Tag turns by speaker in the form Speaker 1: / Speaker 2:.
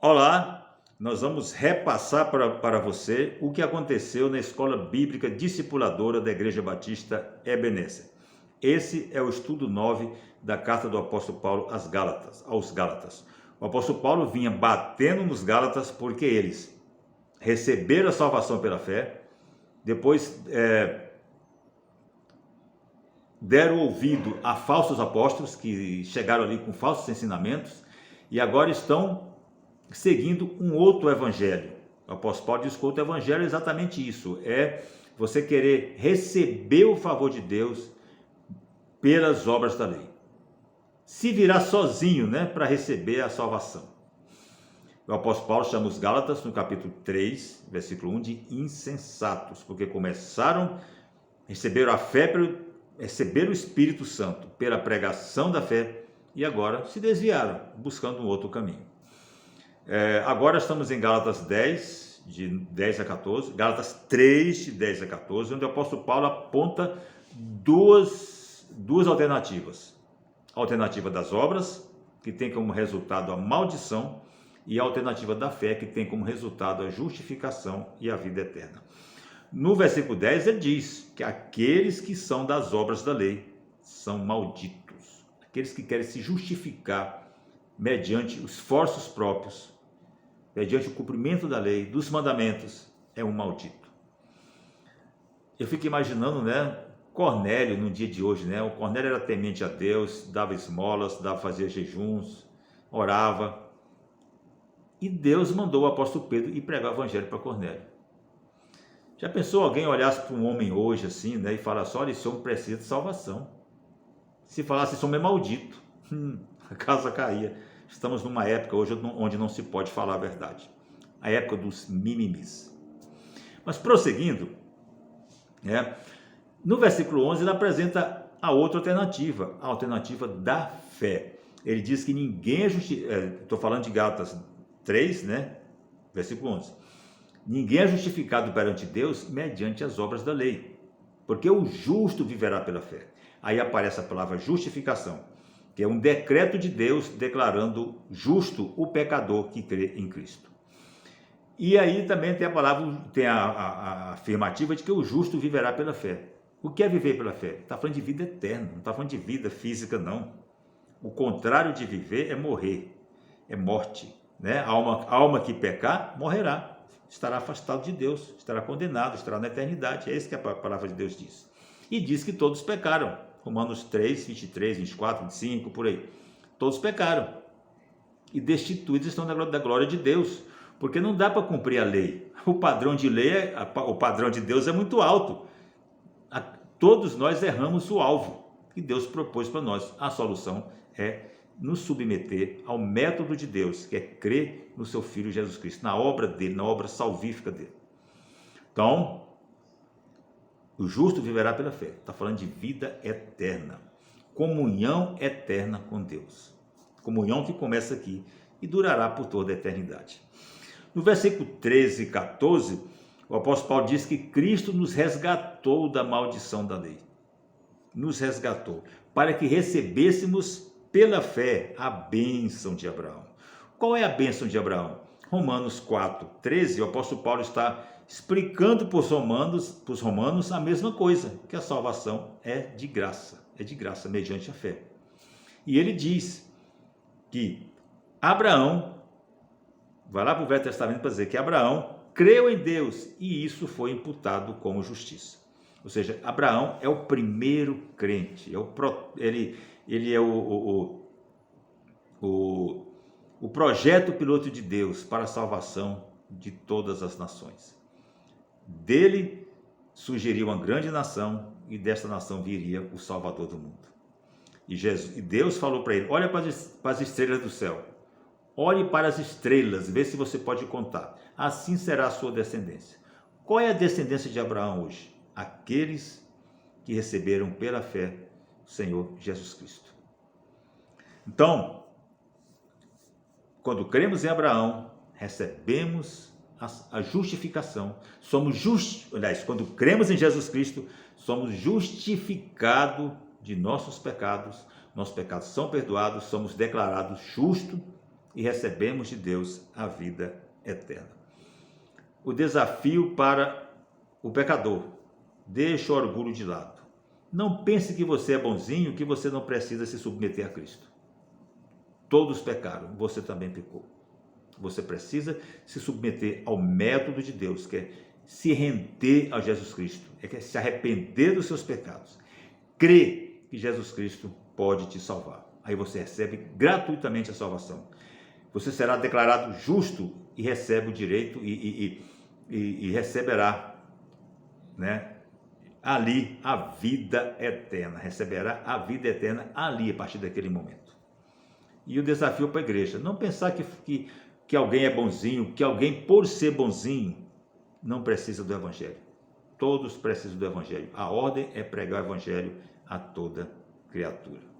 Speaker 1: Olá, nós vamos repassar para você o que aconteceu na Escola Bíblica Discipuladora da Igreja Batista Ebenezer. Esse é o estudo 9 da carta do apóstolo Paulo aos Gálatas. O apóstolo Paulo vinha batendo nos Gálatas porque eles receberam a salvação pela fé, depois deram ouvido a falsos apóstolos que chegaram ali com falsos ensinamentos e agora estão seguindo um outro evangelho. O apóstolo Paulo diz que o outro evangelho é exatamente isso, é você querer receber o favor de Deus pelas obras da lei. Se virar sozinho, para receber a salvação. O apóstolo Paulo chama os Gálatas, no capítulo 3, versículo 1, de insensatos, porque receberam a fé, receberam o Espírito Santo pela pregação da fé e agora se desviaram, buscando um outro caminho. Agora estamos em Gálatas 10, de 10 a 14, Gálatas 3, de 10 a 14, onde o apóstolo Paulo aponta duas alternativas. A alternativa das obras, que tem como resultado a maldição, e a alternativa da fé, que tem como resultado a justificação e a vida eterna. No versículo 10 ele diz que aqueles que são das obras da lei são malditos. Aqueles que querem se justificar mediante os esforços próprios, mediante o cumprimento da lei, dos mandamentos, é um maldito. Eu fico imaginando, Cornélio no dia de hoje, O Cornélio era temente a Deus, dava esmolas, fazia jejuns, orava. E Deus mandou o apóstolo Pedro ir pregar o evangelho para Cornélio. Já pensou alguém olhasse para um homem hoje assim, e falasse: olha, esse homem precisa de salvação. Se falasse: esse homem é maldito, a casa caía. Estamos numa época hoje onde não se pode falar a verdade. A época dos mimimis. Mas prosseguindo, no versículo 11 ele apresenta a outra alternativa, a alternativa da fé. Ele diz que ninguém é justificado, estou falando de Gálatas 3, versículo 11. Ninguém é justificado perante Deus mediante as obras da lei, porque o justo viverá pela fé. Aí aparece a palavra justificação, que é um decreto de Deus declarando justo o pecador que crê em Cristo. E aí também tem a afirmativa de que o justo viverá pela fé. O que é viver pela fé? Está falando de vida eterna, não está falando de vida física, não. O contrário de viver é morrer, é morte. A alma que pecar, morrerá, estará afastado de Deus, estará condenado, estará na eternidade. É isso que a palavra de Deus diz. E diz que todos pecaram. Romanos 3, 23, 24, 25, por aí. Todos pecaram. E destituídos estão da glória de Deus. Porque não dá para cumprir a lei. O padrão de lei, o padrão de Deus é muito alto. Todos nós erramos o alvo que Deus propôs para nós. A solução é nos submeter ao método de Deus, que é crer no seu Filho Jesus Cristo, na obra dele, na obra salvífica dele. Então, o justo viverá pela fé. Está falando de vida eterna, comunhão eterna com Deus. Comunhão que começa aqui e durará por toda a eternidade. No versículo 13 e 14, o apóstolo Paulo diz que Cristo nos resgatou da maldição da lei. Nos resgatou, para que recebêssemos pela fé a bênção de Abraão. Qual é a bênção de Abraão? Romanos 4, 13, o apóstolo Paulo está explicando para os romanos a mesma coisa, que a salvação é de graça mediante a fé. E ele diz que Abraão, vai lá para o Velho Testamento para dizer que Abraão creu em Deus e isso foi imputado como justiça. Ou seja, Abraão é o primeiro crente, ele é o projeto piloto de Deus para a salvação de todas as nações. Dele surgiria uma grande nação e desta nação viria o Salvador do mundo. E Deus falou para ele: olha para as estrelas do céu, olhe para as estrelas, vê se você pode contar, assim será a sua descendência. Qual é a descendência de Abraão hoje? Aqueles que receberam pela fé o Senhor Jesus Cristo. Então, quando cremos em Abraão, recebemos a justificação. Quando cremos em Jesus Cristo, somos justificados de nossos pecados são perdoados, somos declarados justos e recebemos de Deus a vida eterna. O desafio para o pecador: deixe o orgulho de lado. Não pense que você é bonzinho, que você não precisa se submeter a Cristo. Todos pecaram, você também pecou. Você precisa se submeter ao método de Deus, que é se render a Jesus Cristo, que é se arrepender dos seus pecados. Crê que Jesus Cristo pode te salvar. Aí você recebe gratuitamente a salvação. Você será declarado justo e recebe o direito e receberá, né, ali a vida eterna. Receberá a vida eterna ali, a partir daquele momento. E o desafio para a igreja: não pensar que alguém é bonzinho, que alguém, por ser bonzinho, não precisa do evangelho. Todos precisam do evangelho. A ordem é pregar o evangelho a toda criatura.